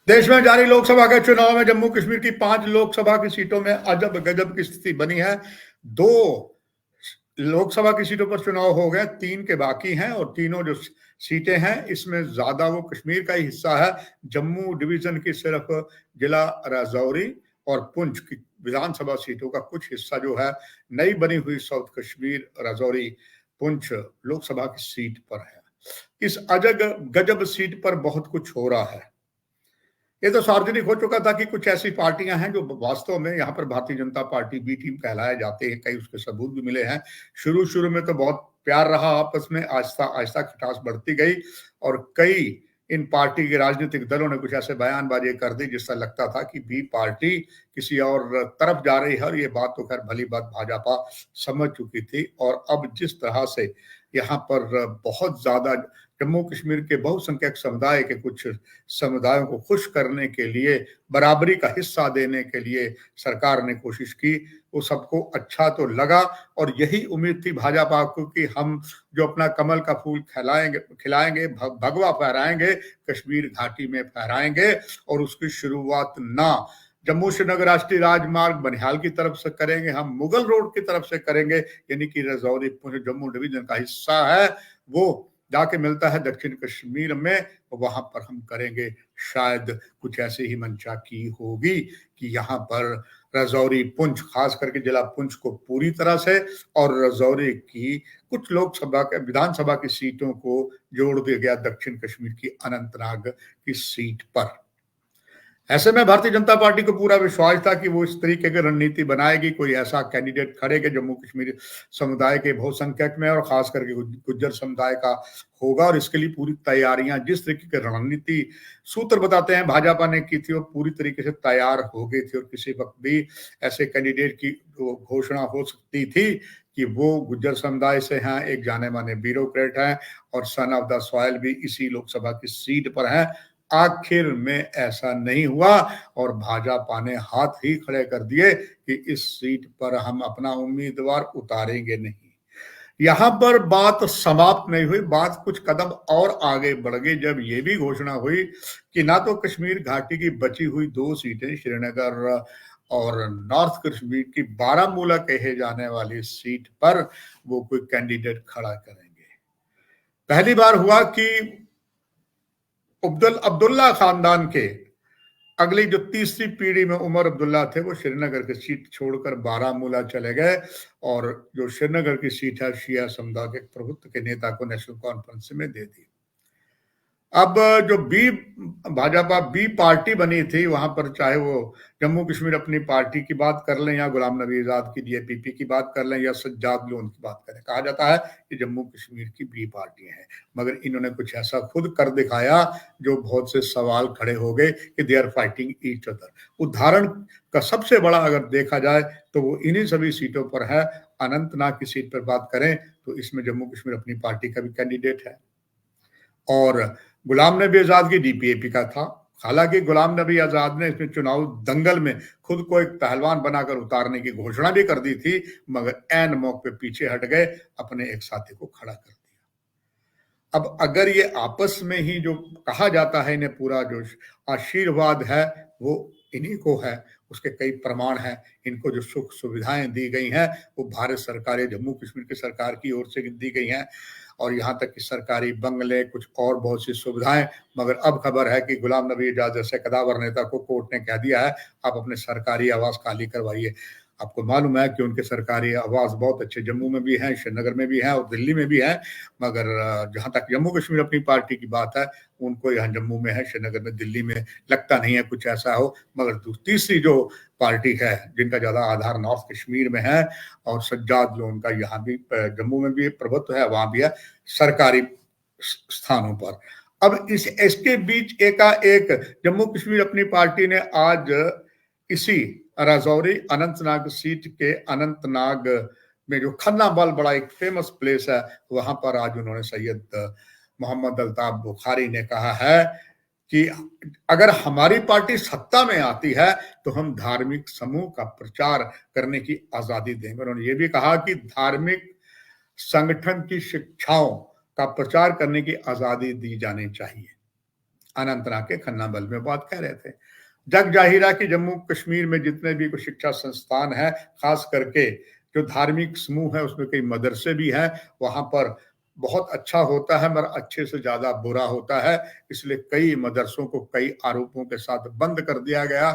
देश में जारी लोकसभा के चुनाव में जम्मू कश्मीर की 5 लोकसभा की सीटों में अजब गजब की स्थिति बनी है। 2 लोकसभा की सीटों पर चुनाव हो गए, 3 के बाकी हैं और तीनों जो सीटें हैं इसमें ज्यादा वो कश्मीर का ही हिस्सा है। जम्मू डिवीजन की सिर्फ जिला राजौरी और पुंछ की विधानसभा सीटों का कुछ हिस्सा जो है नई बनी हुई साउथ कश्मीर राजौरी पुंछ लोकसभा की सीट पर है। इस अजब गजब सीट पर बहुत कुछ हो रहा है। ये तो सार्वजनिक हो चुका था कि कुछ ऐसी पार्टियां हैं जो वास्तव में यहाँ पर Bharatiya Janata party B team कहलाए जाते हैं, कई उसके सबूत भी मिले हैं। शुरू शुरू में तो बहुत प्यार रहा आपस में, आहिस्ता आहिस्ता खटास बढ़ती गई और कई इन पार्टी के राजनीतिक दलों ने कुछ ऐसे बयानबाजी कर दी जिससे लगता था कि बी पार्टी किसी और तरफ जा रही है। और ये बात तो खैर भली बात भाजपा समझ चुकी थी। और अब जिस तरह से यहाँ पर बहुत ज्यादा जम्मू कश्मीर के बहुसंख्यक समुदाय के कुछ समुदायों को खुश करने के लिए, बराबरी का हिस्सा देने के लिए सरकार ने कोशिश की, वो सबको अच्छा तो लगा। और यही उम्मीद थी भाजपा को कि हम जो अपना कमल का फूल खिलाएंगे, भगवा फहराएंगे, कश्मीर घाटी में फहराएंगे। और उसकी शुरुआत ना जम्मू श्रीनगर राष्ट्रीय राजमार्ग बनिहाल की तरफ से करेंगे, हम मुगल रोड की तरफ से करेंगे, यानी कि राजौरी जम्मू डिवीजन का हिस्सा है, वो जाके मिलता है दक्षिण कश्मीर में। वहां पर हम करेंगे, शायद कुछ ऐसे ही मंशा की होगी कि यहाँ पर राजौरी पुंछ, खास करके जिला पुंछ को पूरी तरह से और राजौरी की कुछ लोकसभा के विधानसभा की सीटों को जोड़ दिया गया दक्षिण कश्मीर की अनंतनाग की सीट पर। ऐसे में भारतीय जनता पार्टी को पूरा विश्वास था कि वो इस तरीके की रणनीति बनाएगी, कोई ऐसा कैंडिडेट खड़ेगा जम्मू कश्मीर समुदाय के बहुसंख्यक में और खास करके गुज्जर समुदाय का होगा। और इसके लिए पूरी तैयारियां, जिस तरीके की रणनीति सूत्र बताते हैं भाजपा ने की थी, वो पूरी तरीके से तैयार हो गई थी। और किसी वक्त भी ऐसे कैंडिडेट की घोषणा हो सकती थी कि वो गुज्जर समुदाय से हैं, एक जाने माने ब्यूरोक्रेट हैं और सन ऑफ द सॉइल भी इसी लोकसभा की सीट पर हैं। आखिर में ऐसा नहीं हुआ और भाजपा ने हाथ ही खड़े कर दिए कि इस सीट पर हम अपना उम्मीदवार उतारेंगे नहीं। यहां पर बात समाप्त नहीं हुई, बात कुछ कदम और आगे बढ़ गई जब यह भी घोषणा हुई कि ना तो कश्मीर घाटी की बची हुई 2 सीटें श्रीनगर और नॉर्थ कश्मीर की बारामूला कहे जाने वाली सीट पर वो कोई कैंडिडेट खड़ा करेंगे। पहली बार हुआ कि अब्दुल्ला खानदान के अगली जो तीसरी पीढ़ी में उमर अब्दुल्ला थे, वो श्रीनगर की सीट छोड़कर बारामूला चले गए और जो श्रीनगर की सीट है शिया समुदाय के प्रभुत्व के नेता को नेशनल कॉन्फ्रेंस में दे दी। अब जो भाजपा बी पार्टी बनी थी, वहां पर चाहे वो जम्मू कश्मीर अपनी पार्टी की बात कर लें या गुलाम नबी आजाद की जेपीपी की बात कर लें या सज्जाद लोन की बात करें, कहा जाता है कि जम्मू कश्मीर की बी पार्टी है। मगर इन्होंने कुछ ऐसा खुद कर दिखाया जो बहुत से सवाल खड़े हो गए कि they are fighting each other. उदाहरण का सबसे बड़ा अगर देखा जाए तो वो इन्हीं सभी सीटों पर है। अनंतनाग की सीट पर बात करें तो इसमें जम्मू कश्मीर अपनी पार्टी का भी कैंडिडेट है और गुलाम नबी आजाद की डीपीएपी का था। हालांकि गुलाम नबी आजाद ने इसमें चुनाव दंगल में खुद को एक पहलवान बनाकर उतारने की घोषणा भी कर दी थी, मगर ऐन मौके पे पीछे हट गए, अपने एक साथी को खड़ा कर दिया। अब अगर ये आपस में ही जो कहा जाता है इन्हें पूरा जो आशीर्वाद है वो इन्हीं को है, उसके कई प्रमाण हैं। इनको जो सुख सुविधाएं दी गई हैं वो भारत सरकार या जम्मू कश्मीर की सरकार की ओर से दी गई हैं और यहाँ तक कि सरकारी बंगले, कुछ और बहुत सी सुविधाएं। मगर अब खबर है कि गुलाम नबी आजाद जैसे कदावर नेता को कोर्ट ने कह दिया है आप अपने सरकारी आवास खाली करवाइए। आपको मालूम है कि उनके सरकारी आवास बहुत अच्छे जम्मू में भी हैं, श्रीनगर में भी हैं और दिल्ली में भी हैं। मगर जहां तक जम्मू कश्मीर अपनी पार्टी की बात है, उनको यहाँ जम्मू में है, श्रीनगर में, दिल्ली में लगता नहीं है कुछ ऐसा हो। मगर तीसरी जो पार्टी है जिनका ज्यादा आधार नॉर्थ कश्मीर में है और सज्जाद लोन का यहाँ भी जम्मू में भी प्रभुत्व है, वहां भी है सरकारी स्थानों पर। अब इसके बीच एकाएक जम्मू कश्मीर अपनी पार्टी ने आज इसी राजौरी अनंतनाग सीट के अनंतनाग में जो खन्ना बल बड़ा एक फेमस प्लेस है, वहां पर आज उन्होंने सैयद मोहम्मद अल्ताफ बुखारी ने कहा है कि अगर हमारी पार्टी सत्ता में आती है तो हम धार्मिक समूह का प्रचार करने की आजादी देंगे। उन्होंने ये भी कहा कि धार्मिक संगठन की शिक्षाओं का प्रचार करने की आजादी दी जानी चाहिए। अनंतनाग के खन्नाबल में बात कह रहे थे। जग जाहिर है कि जम्मू कश्मीर में जितने भी कुछ शिक्षा संस्थान है, खास करके जो धार्मिक समूह है उसमें कई मदरसे भी हैं, वहां पर बहुत अच्छा होता है मगर अच्छे से ज्यादा बुरा होता है। इसलिए कई मदरसों को कई आरोपों के साथ बंद कर दिया गया,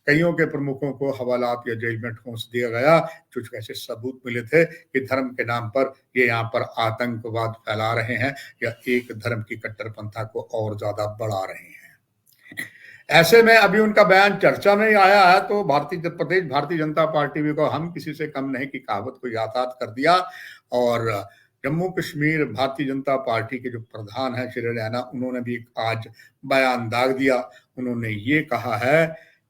कईयों के प्रमुखों को हवालात या जेल में ठूंस दिया गया। कुछ ऐसे सबूत मिले थे कि धर्म के नाम पर ये यहाँ पर आतंकवाद फैला रहे हैं या एक धर्म की कट्टरपंथा को और ज्यादा बढ़ा रहे हैं। ऐसे में अभी उनका बयान चर्चा में आया है तो भारतीय जनता पार्टी भी को हम किसी से कम नहीं की कहावत को यातायात कर दिया। और जम्मू कश्मीर भारतीय जनता पार्टी के जो प्रधान है श्री रैना, उन्होंने भी आज बयान दाग दिया। उन्होंने ये कहा है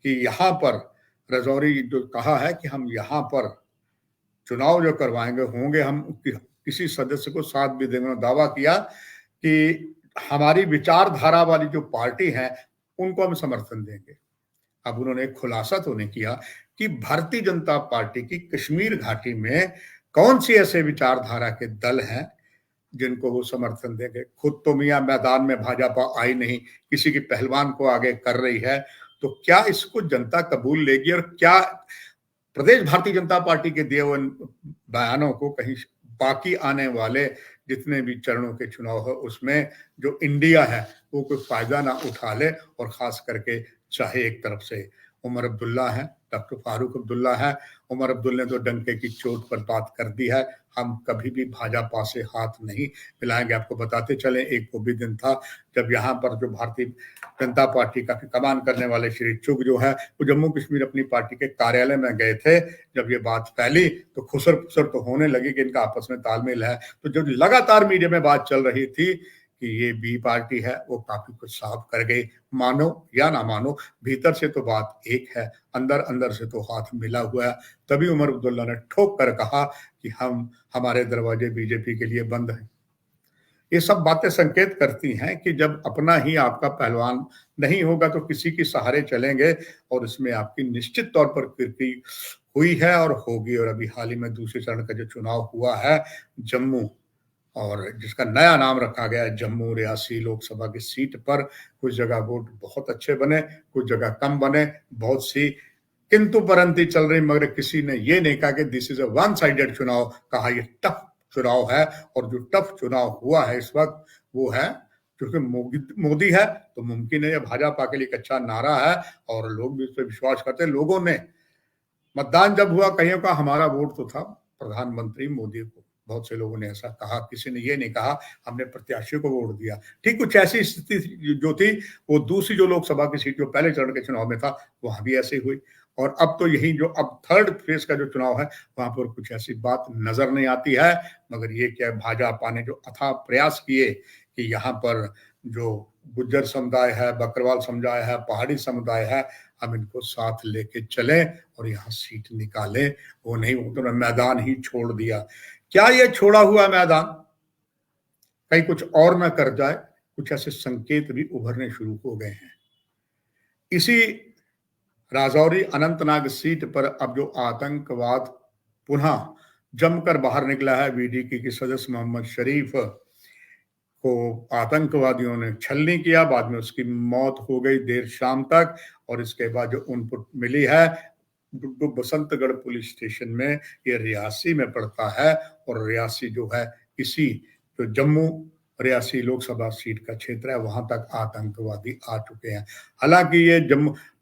कि यहाँ पर रजौरी जो कहा है कि हम यहाँ पर चुनाव जो करवाएंगे होंगे, हम किसी सदस्य को साथ भी देंगे। दावा किया कि हमारी विचारधारा वाली जो पार्टी है उनको हम समर्थन देंगे। अब उन्होंने खुलासा तो नहीं किया कि भारतीय जनता पार्टी की कश्मीर घाटी में कौन सी ऐसे विचारधारा के दल हैं जिनको वो समर्थन देंगे। खुद तो मियां मैदान में भाजपा आई नहीं, किसी की पहलवान को आगे कर रही है, तो क्या इसको जनता कबूल लेगी और क्या प्रदेश भारतीय जनता पार्टी के दिए हुए बयानों को कहीं बाकी आने वाले जितने भी चरणों के चुनाव है उसमें जो इंडिया है वो कोई फायदा ना उठा ले। और खास करके चाहे एक तरफ से उमर अब्दुल्ला है, डॉक्टर फारूक अब्दुल्ला है। उमर अब्दुल्ला ने तो डंके की चोट पर बात कर दी है, हम कभी भी भाजपा से हाथ नहीं मिलाएंगे। आपको बताते चले एक वो भी दिन था जब यहाँ पर जो भारतीय जनता पार्टी का कमान करने वाले श्री चुग जो है वो जम्मू कश्मीर अपनी पार्टी के कार्यालय में गए थे। जब ये बात फैली तो खुसर खुसर तो होने लगी कि इनका आपस में तालमेल है। तो जो लगातार मीडिया में बात चल रही थी कि ये बी पार्टी है वो काफी कुछ साफ कर गई। मानो या ना मानो, भीतर से तो बात एक है, अंदर अंदर से तो हाथ मिला हुआ है। तभी उमर अब्दुल्ला ने ठोक कर कहा कि हमारे दरवाजे बीजेपी के लिए बंद हैं। ये सब बातें संकेत करती हैं कि जब अपना ही आपका पहलवान नहीं होगा तो किसी के सहारे चलेंगे, और इसमें आपकी निश्चित तौर पर कीर्ति हुई है और होगी। और अभी हाल ही में दूसरे चरण का जो चुनाव हुआ है जम्मू, और जिसका नया नाम रखा गया है जम्मू रियासी लोकसभा की सीट पर, कुछ जगह वोट बहुत अच्छे बने, कुछ जगह कम बने, बहुत सी किंतु परंतु चल रही, मगर किसी ने ये नहीं कहा कि this is a one sided चुनाव। कहा ये टफ चुनाव है, और जो टफ चुनाव हुआ है इस वक्त वो है क्योंकि मोदी है तो मुमकिन है। भाजपा के लिए एक अच्छा नारा है और लोग भी उस पर विश्वास करते हैं। लोगों ने मतदान जब हुआ, कईयों का हमारा वोट तो था प्रधानमंत्री मोदी को, बहुत से लोगों ने ऐसा कहा। किसी ने ये नहीं कहा हमने प्रत्याशी को वोट दिया। ठीक कुछ ऐसी स्थिति जो थी वो दूसरी जो लोकसभा की सीट जो पहले चरण के चुनाव में था वहां भी ऐसे हुई। और अब तो यही जो अब थर्ड फेज का जो चुनाव है वहां पर कुछ ऐसी बात नजर नहीं आती है। मगर ये क्या, भाजपा ने जो अथाह प्रयास किए कि यहाँ पर जो गुज्जर समुदाय है, बकरवाल समुदाय है, पहाड़ी समुदाय है, हम इनको साथ लेके चलें और यहाँ सीट निकालें, वो नहीं, वो तो मैदान ही छोड़ दिया। क्या ये छोड़ा हुआ मैदान कहीं कुछ और न कर जाए, कुछ ऐसे संकेत भी उभरने शुरू हो गए हैं। इसी राजौरी अनंतनाग सीट पर अब जो आतंकवाद पुनः जमकर बाहर निकला है, बीडीके के सदस्य मोहम्मद शरीफ को आतंकवादियों ने छलनी किया, बाद में उसकी मौत हो गई देर शाम तक। और इसके बाद जो इनपुट मिली है, बसंतगढ़ पुलिस स्टेशन में, ये रियासी में पड़ता है, और रियासी जो है इसी जो जम्मू रियासी लोकसभा सीट का क्षेत्र है वहां तक आतंकवादी आ चुके हैं। हालांकि ये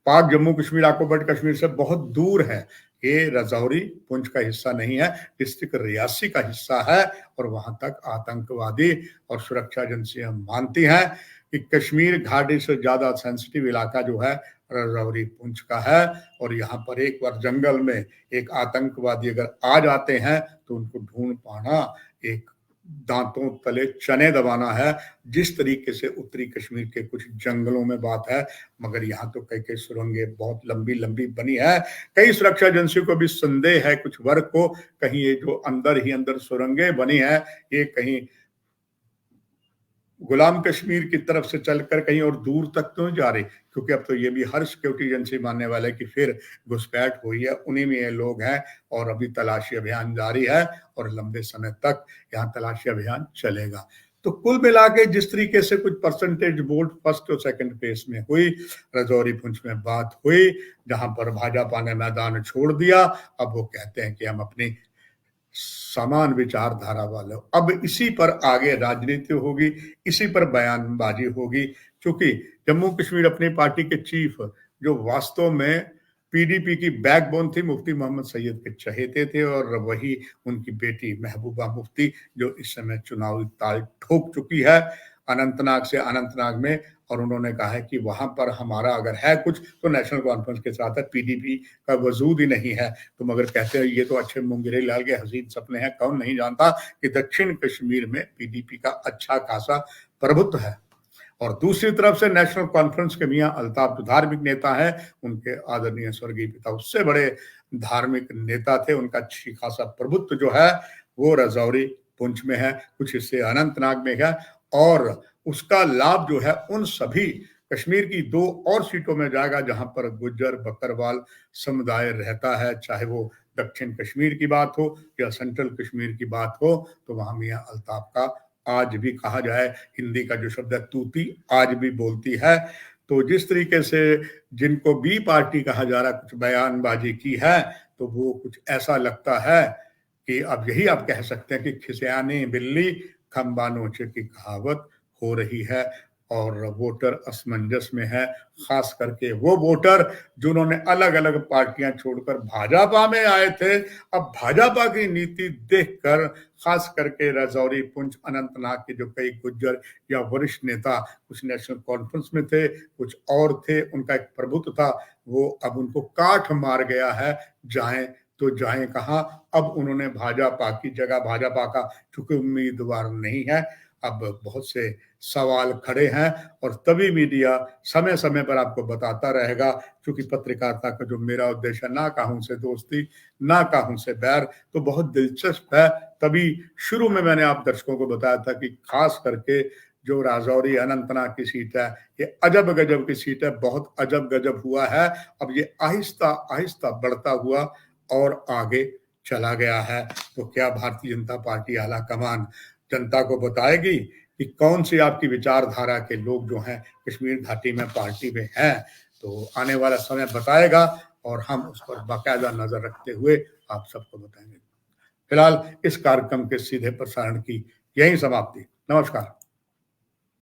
पाक जम्मू कश्मीर ऑक्युपाइड कश्मीर से बहुत दूर है, ये रजौरी पुंछ का हिस्सा नहीं है, डिस्ट्रिक्ट रियासी का हिस्सा है। और वहां तक आतंकवादी और सुरक्षा एजेंसियां मानती हैं कि कश्मीर घाटी से ज्यादा सेंसिटिव इलाका जो है रजौरी पुंछ का है। और यहाँ पर एक बार जंगल में एक आतंकवादी अगर आ जाते हैं तो उनको ढूंढ पाना एक दांतों तले चने दबाना है, जिस तरीके से उत्तरी कश्मीर के कुछ जंगलों में बात है। मगर यहाँ तो कई कई सुरंगें बहुत लंबी लंबी बनी है। कई सुरक्षा एजेंसियों को भी संदेह है कुछ वर्ग को, कहीं ये जो अंदर ही अंदर सुरंगें बनी है ये कहीं गुलाम कश्मीर की तरफ से चलकर कहीं और दूर तक तो जा रही, क्योंकि अब तो ये भी हर सिक्योरिटी एजेंसी मानने वाले कि फिर घुसपैठ हुई है, उन्हीं में ये लोग हैं। और अभी तलाशी अभियान जारी है और लंबे समय तक यहाँ तलाशी अभियान चलेगा। तो कुल मिला के जिस तरीके से कुछ परसेंटेज वोट फर्स्ट और सेकंड फेज में हुई, राजौरी पुंछ में बात हुई, जहां पर भाजपा ने मैदान छोड़ दिया, अब वो कहते हैं कि हम अपनी समान विचारधारा वाले, अब इसी पर आगे राजनीति होगी, इसी पर बयानबाजी होगी। क्योंकि जम्मू कश्मीर अपनी पार्टी के चीफ, जो वास्तव में पीडीपी की बैकबोन थी, मुफ्ती मोहम्मद सैयद के चहेते थे, और वही उनकी बेटी महबूबा मुफ्ती, जो इस समय चुनावी ताल ठोक चुकी है अनंतनाग से, अनंतनाग में। और उन्होंने कहा है कि वहां पर हमारा अगर है कुछ तो नेशनल कॉन्फ्रेंस के साथ है, पीडीपी का वजूद ही नहीं है। तो मगर कहते हैं ये तो अच्छे मुंगेरी लाल के हसीन सपने हैं, कौन नहीं जानता कि दक्षिण कश्मीर में पीडीपी का अच्छा खासा प्रभुत्व है। और दूसरी तरफ से नेशनल कॉन्फ्रेंस के मियां अल्ताफ जो धार्मिक नेता है, उनके आदरणीय स्वर्गीय पिता उससे बड़े धार्मिक नेता थे, उनका अच्छी खासा प्रभुत्व जो है वो राजौरी पुंछ में है, कुछ हिस्से अनंतनाग में है, और उसका लाभ जो है उन सभी कश्मीर की 2 और सीटों में जाएगा जहां पर गुज्जर बकरवाल समुदाय रहता है, चाहे वो दक्षिण कश्मीर की बात हो या सेंट्रल कश्मीर की बात हो। तो वहां मियां अल्ताफ का आज भी कहा जाए, हिंदी का जो शब्द है तूती, आज भी बोलती है। तो जिस तरीके से जिनको बी पार्टी कहा जा रहा, कुछ बयानबाजी की है, तो वो कुछ ऐसा लगता है कि अब यही आप कह सकते हैं कि खिसियानी बिल्ली खंबा नोचे की कहावत हो रही है, और वोटर असमंजस में है। खास करके वो वोटर जिन्होंने अलग अलग पार्टियां छोड़कर भाजपा में आए थे, अब भाजपा की नीति देखकर, खास करके राजौरी पुंछ अनंतनाग के जो कई गुज्जर या वरिष्ठ नेता कुछ नेशनल कॉन्फ्रेंस में थे, कुछ और थे, उनका एक प्रभुत्व था, वो अब उनको काठ मार गया है। जाएं तो जाएं कहां। अब उन्होंने भाजपा की जगह, भाजपा का चूंकि उम्मीदवार नहीं है, अब बहुत से सवाल खड़े हैं, और तभी मीडिया समय समय पर आपको बताता रहेगा। क्योंकि पत्रकारिता का जो मेरा उद्देश्य है, ना कहूं से दोस्ती, ना कहूं से बैर, तो बहुत दिलचस्प है। तभी शुरू में मैंने आप दर्शकों को बताया था कि खास करके जो राजौरी अनंतनाग की सीट है, ये अजब गजब की सीट है, बहुत अजब गजब हुआ है। अब ये आहिस्ता आहिस्ता बढ़ता हुआ और आगे चला गया है। तो क्या भारतीय जनता पार्टी आला कमान जनता को बताएगी कि कौन सी आपकी विचारधारा के लोग जो हैं कश्मीर घाटी में पार्टी में हैं? तो आने वाला समय बताएगा, और हम उस पर बाकायदा नजर रखते हुए आप सबको बताएंगे। फिलहाल इस कार्यक्रम के सीधे प्रसारण की यही समाप्ति। नमस्कार।